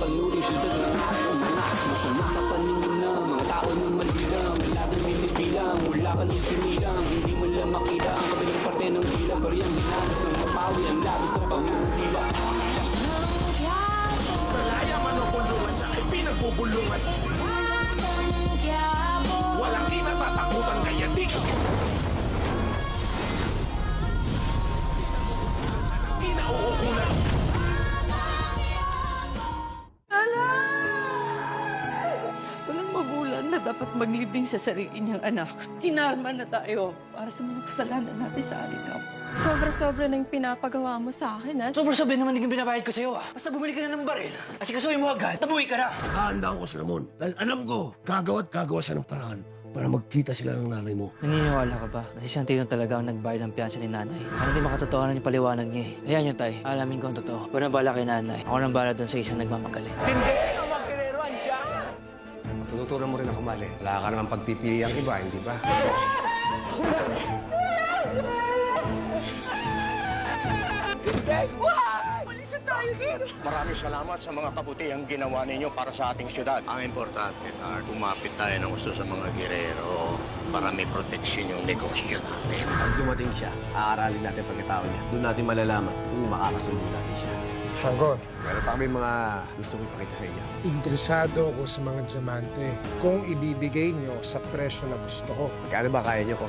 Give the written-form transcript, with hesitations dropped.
panuring siyudad ng araw. Mga masama sa paningin ng mga tao na malilang. Laging binibilang, wala ka nang sinilang. Hindi mo lang makita ang kabilang parte ng dila. Bariyang hinanas ng mapawi ang labis ng pangungutila. Sa laya manupulungan siya ay pinagbubulungan. Walang kinatatakutan kaya di ka kinauukulan. Walang magulang na dapat maglibing sa sarili niyang anak. Kinarma na tayo para sa mga kasalanan natin sa alikap. Sobra-sobra na yung pinapagawa mo sa akin, ha? Sobrang naman yung binabayad ko sa'yo, ah. Basta bumili ka na ng baril. Kasi kasuhin mo agad, tabuhay ka na. Hahanda ako sa Ramon dahil alam ko, gagawa siya ng paraan para magkita sila ng nanay mo. Naniniwala ka ba? Kasi Santino talaga ang nagbayad ng piyansa ni nanay. Parang di makatotohanan yung paliwanag niya eh. Ayan yun, tay. Alamin ko ang totoo. Ako nang bala kay nanay. Ako nang bala doon sa isang nagmamagaling. Tututunan mo rin ako, Mali. Wala ka naman pagpipili ang iba, hindi ba? Maraming salamat sa mga kabutihang ginawa ninyo para sa ating syudad. Ang importante, Tar, kumapit tayo ng gusto sa mga girero para may proteksyon yung negosyo natin. Pag dumating siya, aaralin natin pagkatao niya. Doon natin malalaman kung makakasundo natin siya. Shanggol, meron pa kami mga gusto ko ipakita sa inyo. Interesado ako sa mga diamante kung ibibigay nyo sa presyo na gusto ko. Magkano ba kaya niyo ko?